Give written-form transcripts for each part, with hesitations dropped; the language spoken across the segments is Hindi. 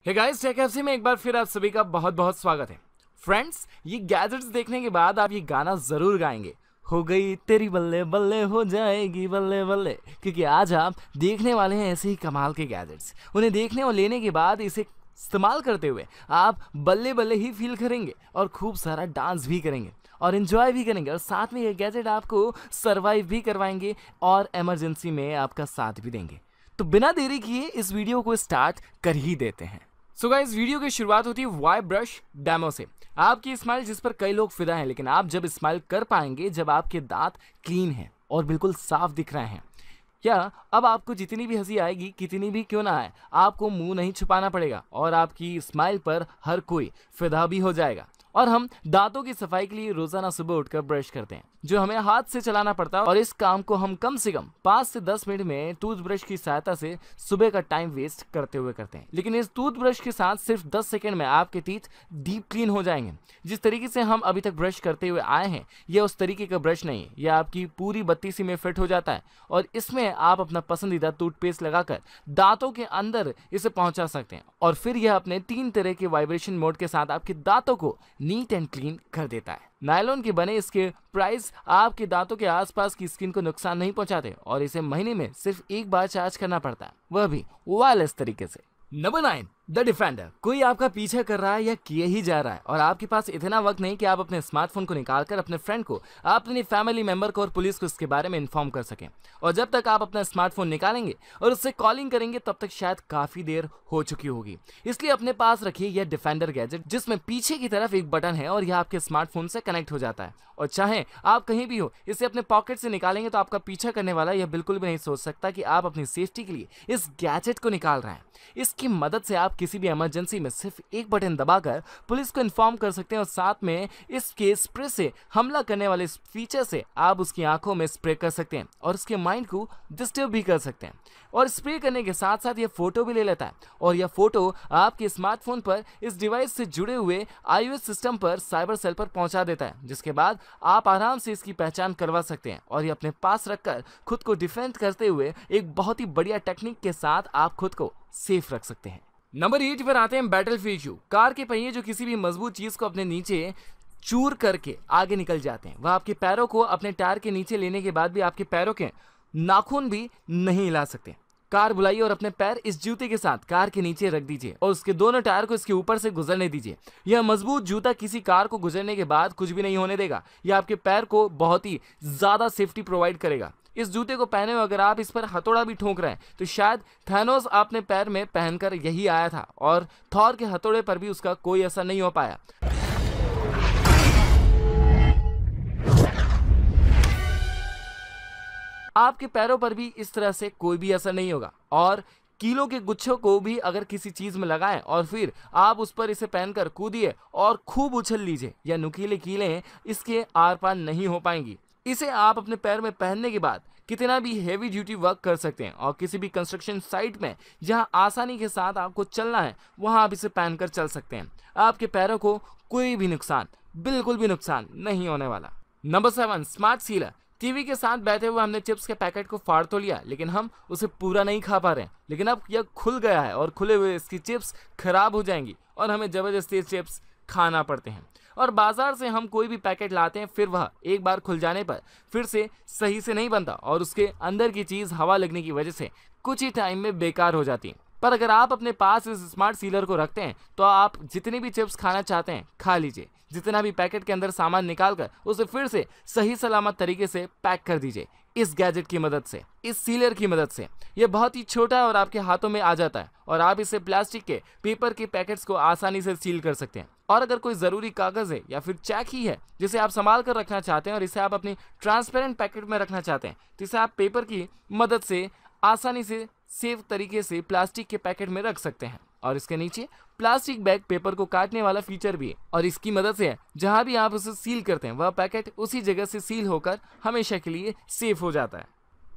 हे गाइस, टेक एफसी में एक बार फिर आप सभी का बहुत बहुत स्वागत है। फ्रेंड्स, ये गैजेट्स देखने के बाद आप ये गाना जरूर गाएंगे, हो गई तेरी बल्ले बल्ले हो जाएगी बल्ले बल्ले, क्योंकि आज आप देखने वाले हैं ऐसे ही कमाल के गैजेट्स। उन्हें देखने और लेने के बाद इसे इस्तेमाल करते हुए आप बल्ले बल्ले ही फील करेंगे और खूब सारा डांस भी करेंगे और एंजॉय भी करेंगे, और साथ में ये गैजेट आपको सर्वाइव भी करवाएंगे और इमरजेंसी में आपका साथ भी देंगे। तो बिना देरी किए इस वीडियो को स्टार्ट कर ही देते हैं। सो गाइस, वीडियो की शुरुआत होती है वाई ब्रश डेमो से। आपकी स्माइल जिस पर कई लोग फिदा हैं, लेकिन आप जब स्माइल कर पाएंगे जब आपके दांत क्लीन हैं और बिल्कुल साफ दिख रहे हैं, या अब आपको जितनी भी हंसी आएगी, कितनी भी क्यों ना आए, आपको मुंह नहीं छुपाना पड़ेगा और आपकी स्माइल पर हर कोई फिदा भी हो जाएगा। और हम दांतों की सफाई के लिए रोजाना सुबह उठकर ब्रश करते हैं, जो हमें हाथ से चलाना पड़ता है, और इस काम को हम कम से कम 5 से 10 मिनट में टूथब्रश की सहायता से सुबह का टाइम वेस्ट करते हुए करते हैं। लेकिन इस टूथब्रश के साथ सिर्फ 10 सेकंड में आपके टीथ डीप क्लीन हो जाएंगे। जिस तरीके से हम अभी तक ब्रश करते हुए आए हैं, यह उस तरीके का ब्रश नहीं है। यह आपकी पूरी 32 में फिट हो जाता है और इसमें आप अपना पसंदीदा टूथपेस्ट लगाकर दांतों के अंदर इसे पहुंचा सकते हैं, और फिर यह अपने 3 तरह के वाइब्रेशन मोड के साथ आपके दांतों को नीट एंड क्लीन कर देता है। नायलॉन के बने इसके प्राइस आपके दांतों के आसपास की स्किन को नुकसान नहीं पहुंचाते, और इसे महीने में सिर्फ एक बार चार्ज करना पड़ता है, वह भी वायरलेस तरीके से। Number 9, the defender. कोई आपका पीछा कर रहा है या किए ही जा रहा है, और आपके पास इतना वक्त नहीं कि आप अपने स्मार्टफोन को निकालकर अपने फ्रेंड को, अपने फैमिली मेंबर को और पुलिस को इसके बारे में इन्फॉर्म कर सकें। और जब तक आप अपना स्मार्टफोन निकालेंगे और उससे कॉलिंग करेंगे, तब तक शायद काफी देर हो चुकी होगी। इसलिए अपने पास रखिए यह डिफेंडर गैजेट, जिसमें पीछे की तरफ एक बटन है और यह आपके स्मार्टफोन से कनेक्ट हो जाता है। और चाहे आप कहीं भी हो, इसे अपने पॉकेट से निकालेंगे तो आपका पीछा करने वाला यह बिल्कुल भी नहीं सोच सकता कि आप अपनी सेफ्टी के लिए इस गैजेट को निकाल रहे हैं। इसकी मदद से आप किसी भी इमरजेंसी में सिर्फ एक बटन दबाकर पुलिस को इन्फॉर्म कर सकते हैं, और साथ में इसके स्प्रे से हमला करने वाले फीचर से आप उसकी आंखों में स्प्रे कर सकते हैं और उसके माइंड को डिस्टर्ब भी कर सकते हैं। और स्प्रे करने के साथ साथ यह फोटो भी ले लेता है, और यह फोटो आपके स्मार्टफोन पर इस डिवाइस से जुड़े हुए iOS सिस्टम पर साइबर सेल पर पहुंचा देता है, जिसके बाद आप आराम से इसकी पहचान करवा सकते हैं और ये अपने पास रखकर खुद को डिफेंड करते हुए एक बहुत ही बढ़िया टेक्निक के साथ आप खुद को सेफ रख सकते हैं। नंबर 8 पर आते हैं बैटलफील्ड शू। कार के पहिए जो किसी भी मजबूत चीज को अपने नीचे चूर करके आगे निकल जाते हैं, वह आपके पैरों को अपने टायर के नीचे लेने के बाद भी आपके पैरों के नाखून भी नहीं हिला सकते। कार बुलाइए और अपने पैर इस जूते के साथ कार के नीचे रख दीजिए और उसके दोनों टायर को इसके ऊपर से गुजरने दीजिए। यह मजबूत जूता किसी कार को गुजरने के बाद कुछ भी नहीं होने देगा। यह आपके पैर को बहुत ही ज्यादा सेफ्टी प्रोवाइड करेगा। इस जूते को पहने हुए अगर आप इस पर हथौड़ा भी ठोक रहे हैं, तो शायद थैनोस अपने पैर में पहनकर यही आया था और थॉर के हथौड़े पर भी उसका कोई असर नहीं हो पाया। आपके पैरों पर भी इस तरह से कोई भी असर नहीं होगा, और कीलों के गुच्छों को भी अगर किसी चीज में लगाएं और फिर आप उस पर इसे पहनकर कूदिए और खूब उछल लीजिए, या नुकीले कीलें इसके आर पार नहीं हो पाएंगी। इसे आप अपने पैर में पहनने के बाद कितना भी हेवी ड्यूटी वर्क कर सकते हैं, और किसी भी कंस्ट्रक्शन साइट में जहां आसानी के साथ आपको चलना है, वहां आप इसे पहनकर चल सकते हैं। आपके पैरों को कोई भी नुकसान, बिल्कुल भी नुकसान नहीं होने वाला। Number 7, smart sealer. टीवी के साथ बैठे हुए हमने चिप्स के पैकेट को फाड़ तो लिया, लेकिन हम उसे पूरा नहीं खा पा रहे हैं। लेकिन अब यह खुल गया है और खुले हुए इसकी चिप्स खराब हो जाएंगी और हमें जबरदस्ती चिप्स खाना पड़ते हैं। और बाजार से हम कोई भी पैकेट लाते हैं, फिर वह एक बार खुल जाने पर फिर से सही से नहीं बनता और उसके अंदर की चीज हवा लगने की वजह से कुछ ही टाइम में बेकार हो जाती है। पर अगर आप अपने पास इस स्मार्ट सीलर को रखते हैं, तो आप जितनी भी चिप्स खाना चाहते हैं खा लीजिए। जितना भी पैकेट के अंदर सामान निकालकर उसे फिर से सही सलामत तरीके से पैक कर दीजिए इस गैजेट की मदद से, इस सीलर की मदद से। यह बहुत ही छोटा है और आपके हाथों में आ जाता है, और आप इसे प्लास्टिक के, पेपर के पैकेट्स को आसानी से सील कर सकते हैं। और अगर कोई जरूरी कागज है या फिर चेक ही है जिसे आप संभाल कर रखना चाहते हैं और इसे आप अपनी ट्रांसपेरेंट पैकेट में रखना चाहते हैं, तो इसे आप पेपर की मदद से आसानी से सेफ तरीके से प्लास्टिक के पैकेट में रख सकते हैं। और इसके नीचे प्लास्टिक बैग पेपर को काटने वाला फीचर भी है, और इसकी मदद से जहां भी आप उसे सील करते हैं, वह पैकेट उसी जगह से सील होकर हमेशा के लिए सेफ हो जाता है।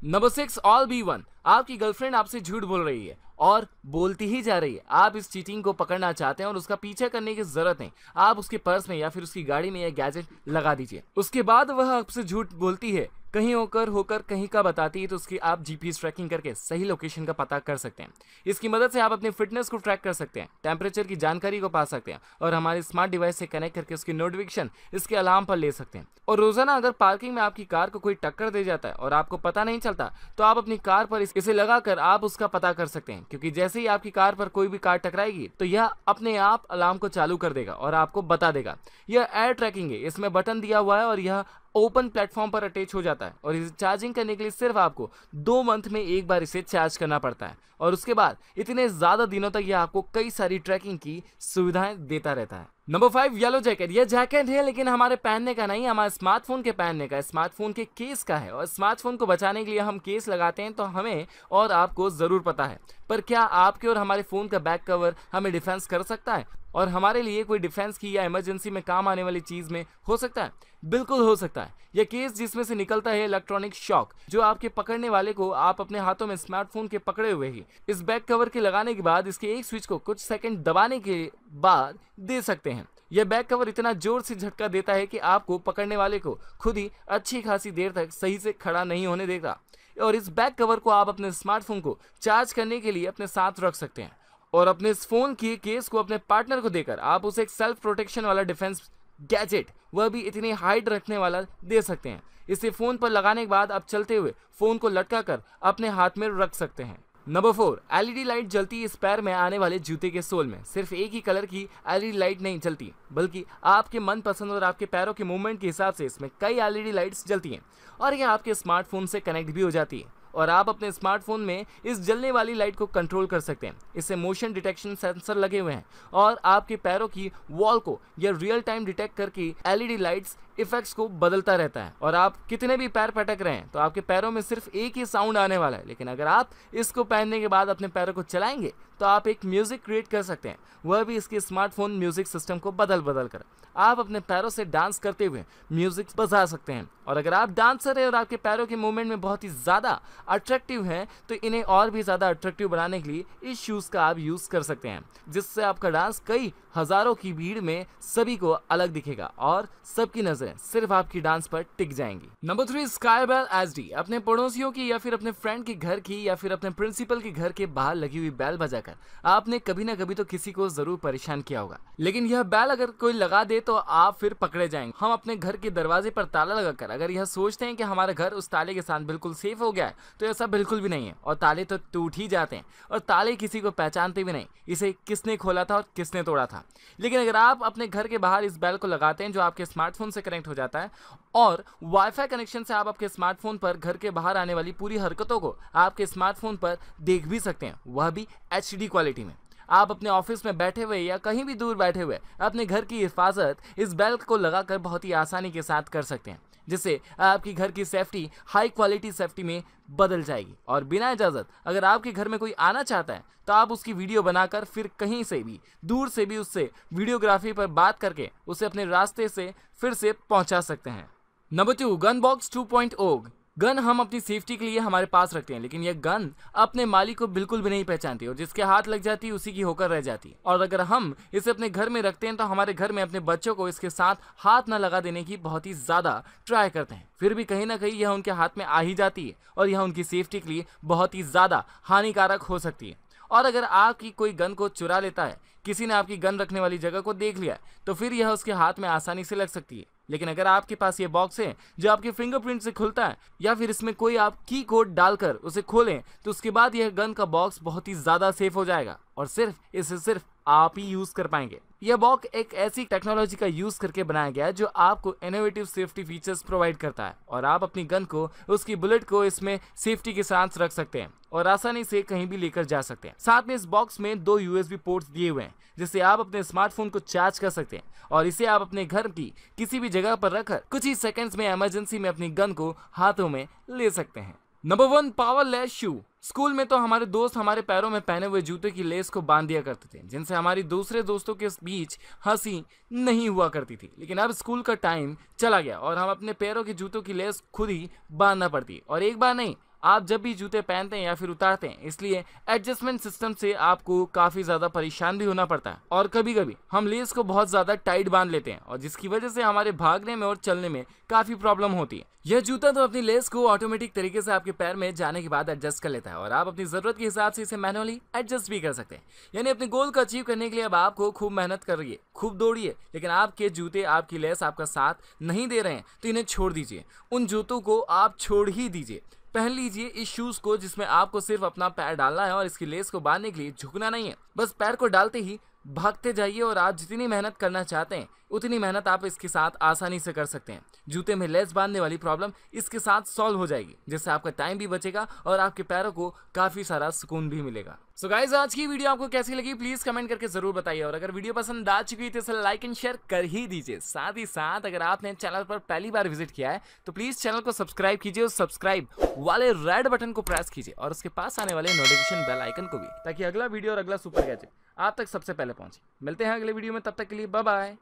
Number 6, all B one. आपकी गर्लफ्रेंड आपसे झूठ बोल रही है और बोलती ही जा रही है। आप इस चीटिंग को पकड़ना चाहते हैं और उसका पीछा करने की जरूरत नहीं। आप उसके पर्स में या फिर उसकी गाड़ी में यह गैजेट लगा दीजिए। उसके बाद वह आपसे झूठ बोलती है कहीं होकर कहीं का बताती है, तो उसकी आप जीपीएस ट्रैकिंग करके सही लोकेशन का पता कर सकते हैं। इसकी मदद से आप अपनी फिटनेस को ट्रैक कर सकते हैं, टेम्परेचर की जानकारी को पा सकते हैं और हमारे स्मार्ट डिवाइस से कनेक्ट करके उसकी नोटिफिकेशन इसके अलार्म पर ले सकते हैं। और रोजाना अगर पार्किंग में आपकी कार को कोई टक्कर दे जाता है और आपको पता नहीं चलता, तो आप अपनी कार पर इसे लगाकर आप उसका पता कर सकते हैं, क्योंकि जैसे ही आपकी कार पर कोई भी कार टकराएगी तो यह अपने आप अलार्म को चालू कर देगा और आपको बता देगा। यह एयर ट्रैकिंग है, इसमें बटन दिया हुआ है और यह ओपन प्लेटफॉर्म पर अटैच हो जाता है और इसे चार्जिंग करने के लिए सिर्फ आपको 2 मंथ में एक बार इसे चार्ज करना पड़ता है और उसके बाद इतने ज्यादा दिनों तक यह आपको कई सारी ट्रैकिंग की सुविधाएं देता रहता है। Number 5, yellow jacket. यह जैकेट है लेकिन हमारे पहनने का नहीं, हमारे स्मार्टफोन के पहनने का, स्मार्टफोन के केस का है। और स्मार्टफोन को बचाने के लिए हम केस लगाते हैं, तो हमें और आपको जरूर पता है, पर क्या आपके और हमारे फोन का बैक कवर हमें डिफेंस कर सकता है और हमारे लिए कोई डिफेंस की या इमरजेंसी में काम आने वाली चीज में हो सकता है? बिल्कुल हो सकता है। यह केस जिसमें से निकलता है इलेक्ट्रॉनिक शॉक, जो आपके पकड़ने वाले को आप अपने हाथों में स्मार्टफोन के पकड़े हुए ही इस बैक कवर के लगाने के बाद इसके एक स्विच को कुछ सेकंड दबाने के बाद दे सकते हैं। यह बैक कवर इतना जोर से झटका देता है कि आपको पकड़ने वाले को खुद ही अच्छी खासी देर तक सही से खड़ा नहीं होने देगा। और इस बैक कवर को आप अपने स्मार्टफोन को चार्ज करने के लिए अपने साथ रख सकते हैं और अपने इस फोन के केस को अपने पार्टनर को देकर आप उसे एक सेल्फ प्रोटेक्शन वाला डिफेंस गैजेट, वह भी इतनी हाइट रखने वाला, दे सकते हैं। इसे फोन पर लगाने के बाद आप चलते हुए फोन को लटका कर अपने हाथ में रख सकते हैं। नंबर 4, एलईडी लाइट जलती इस पैर में आने वाले जूते के सोल में। सिर्फ एक ही कलर की एलईडी लाइट नहीं जलती, बल्कि आपके मनपसंद और आपके पैरों के मूवमेंट के हिसाब से इसमें कई एलईडी लाइट्स जलती हैं और यह आपके स्मार्टफोन से कनेक्ट भी हो जाती है और आप अपने स्मार्टफोन में इस जलने वाली लाइट को कंट्रोल कर सकते हैं। इससे मोशन डिटेक्शन सेंसर लगे हुए हैं और आपके पैरों की वॉल को यह रियल टाइम डिटेक्ट करके एलईडी लाइट्स इफेक्ट्स को बदलता रहता है और आप कितने भी पैर पटक रहे हैं तो आपके पैरों में सिर्फ एक ही साउंड आने वाला है, लेकिन अगर आप इसको पहनने के बाद अपने पैरों को चलाएंगे तो आप एक म्यूजिक क्रिएट कर सकते हैं, वह भी इसके स्मार्टफोन म्यूजिक सिस्टम को बदल कर आप अपने पैरों से डांस करते हुए म्यूजिक बजा सकते हैं। और अगर आप डांसर हैं और आपके पैरों के मूवमेंट में बहुत ही ज़्यादा अट्रैक्टिव हैं, तो इन्हें और भी ज़्यादा अट्रैक्टिव बनाने के लिए इस शूज़ का आप यूज़ कर सकते हैं, जिससे आपका डांस कई हज़ारों की भीड़ में सभी को अलग दिखेगा और सबकी नज़रें सिर्फ आपकी डांस पर टिक जाएंगी। Number 3, SkyBell HD. अपने पड़ोसियों की या फिर अपने फ्रेंड के घर की या फिर अपने प्रिंसिपल के घर के बाहर लगी हुई बेल बजाकर आपने कभी ना कभी तो किसी को जरूर परेशान किया होगा, लेकिन यह बेल अगर कोई लगा दे तो आप फिर पकड़े जाएंगे। हम अपने घर के दरवाजे पर ताला लगाकर अगर यह सोचते हैं कि हमारा घर उस ताले के साथ बिल्कुल सेफ हो गया है, तो ऐसा बिल्कुल भी नहीं है और ताले तो टूट ही जाते हैं और ताले किसी को पहचानते भी नहीं, इसे किसने खोला था और किसने तोड़ा था। लेकिन अगर आप अपने घर के बाहर इस बेल को लगाते हैं जो आपके स्मार्टफोन से कनेक्ट हो जाता है और वाईफाई कनेक्शन से आप आपके स्मार्टफोन पर घर के बाहर आने वाली पूरी हरकतों को आपके स्मार्टफोन पर देख भी सकते हैं, वह भी एचडी क्वालिटी में। आप अपने ऑफिस में बैठे हुए या कहीं भी दूर बैठे हुए अपने घर की हिफाजत इस बेल को लगाकर बहुत ही आसानी के साथ कर सकते हैं, जिससे आपकी घर की सेफ्टी हाई क्वालिटी सेफ्टी में बदल जाएगी। और बिना इजाज़त अगर आपके घर में कोई आना चाहता है तो आप उसकी वीडियो बनाकर फिर कहीं से भी दूर से भी उससे वीडियोग्राफी पर बात करके उसे अपने रास्ते से फिर से पहुंचा सकते हैं। Number 2, gun box 2.0। गन हम अपनी सेफ्टी के लिए हमारे पास रखते हैं, लेकिन यह गन अपने मालिक को बिल्कुल भी नहीं पहचानती और जिसके हाथ लग जाती है उसी की होकर रह जाती है। और अगर हम इसे अपने घर में रखते हैं तो हमारे घर में अपने बच्चों को इसके साथ हाथ न लगा देने की बहुत ही ज़्यादा ट्राई करते हैं, फिर भी कहीं ना कहीं यह उनके हाथ में आ ही जाती है और यह उनकी सेफ्टी के लिए बहुत ही ज़्यादा हानिकारक हो सकती है। और अगर आपकी कोई गन को चुरा लेता है, किसी ने आपकी गन रखने वाली जगह को देख लिया, तो फिर यह उसके हाथ में आसानी से लग सकती है। लेकिन अगर आपके पास ये बॉक्स है जो आपके फिंगरप्रिंट से खुलता है या फिर इसमें कोई आप की कोड डालकर उसे खोलें, तो उसके बाद यह गन का बॉक्स बहुत ही ज़्यादा सेफ हो जाएगा और सिर्फ आप ही यूज़ कर पाएंगे। यह बॉक्स एक ऐसी टेक्नोलॉजी का यूज़ करके बनाया गया है जो आपको इनोवेटिव सेफ्टी फीचर्स प्रोवाइड करता है और आप अपनी गन को, उसकी बुलेट को इसमें सेफ्टी के साथ रख सकते हैं और आसानी से कहीं भी लेकर जा सकते हैं। साथ में इस बॉक्स में 2 USB पोर्ट्स दिए हुए हैं जिससे आप अपने स्मार्टफोन को चार्ज कर सकते हैं और इसे आप अपने घर की किसी भी जगह पर रखकर कुछ ही सेकंड्स में इमरजेंसी में अपनी गन को हाथों में ले सकते हैं। नंबर 1, पावरलेस शू। स्कूल में तो हमारे दोस्त हमारे पैरों में पहने हुए जूते की लेस को बांध दिया करते थे, जिनसे हमारी दूसरे दोस्तों के बीच हंसी नहीं हुआ करती थी। लेकिन अब स्कूल का टाइम चला गया और हम अपने पैरों के जूतों की लेस खुद ही बांधना पड़ती है और एक बार नहीं, आप जब भी जूते पहनते हैं या फिर उतारते हैं, इसलिए एडजस्टमेंट सिस्टम से आपको काफी ज्यादा परेशान भी होना पड़ता है। और कभी कभी हम लेस को बहुत ज्यादा टाइट बांध लेते हैं और जिसकी वजह से हमारे भागने में और चलने में काफी प्रॉब्लम होती है। यह जूता तो अपनी लेस को ऑटोमेटिक तरीके से आपके पैर में जाने के बाद एडजस्ट कर लेता है और आप अपनी जरूरत के हिसाब से इसे मैनुअली एडजस्ट भी कर सकते हैं। यानी अपने गोल को अचीव करने के लिए अब आपको खूब मेहनत करिए, खूब दौड़िए, लेकिन आपके जूते, आपकी लेस आपका साथ नहीं दे रहे हैं तो इन्हें छोड़ दीजिए। उन जूतों को आप छोड़ ही दीजिए। पहन लीजिए इस शूज को जिसमें आपको सिर्फ अपना पैर डालना है और इसकी लेस को बांधने के लिए झुकना नहीं है। बस पैर को डालते ही भागते जाइए और आप जितनी मेहनत करना चाहते हैं उतनी मेहनत आप इसके साथ आसानी से कर सकते हैं। जूते में लेस बांधने वाली प्रॉब्लम इसके साथ सॉल्व हो जाएगी, जिससे आपका टाइम भी बचेगा और आपके पैरों को काफी सारा सुकून भी मिलेगा। सो गाइस, आज की वीडियो आपको कैसी लगी प्लीज कमेंट करके जरूर बताइए और अगर वीडियो पसंद आ चुकी है तो इसे लाइक एंड शेयर कर ही दीजिए। साथ ही साथ अगर आपने चैनल पर पहली बार विजिट किया है तो प्लीज चैनल को सब्सक्राइब कीजिए और सब्सक्राइब वाले रेड बटन को प्रेस कीजिए और उसके पास आने वाले नोटिफिकेशन बेल आइकन को भी, ताकि अगला वीडियो और अगला सुपर गैजेट आप तक सबसे पहले पहुंचे। मिलते हैं अगले वीडियो में, तब तक के लिए बाय बाय।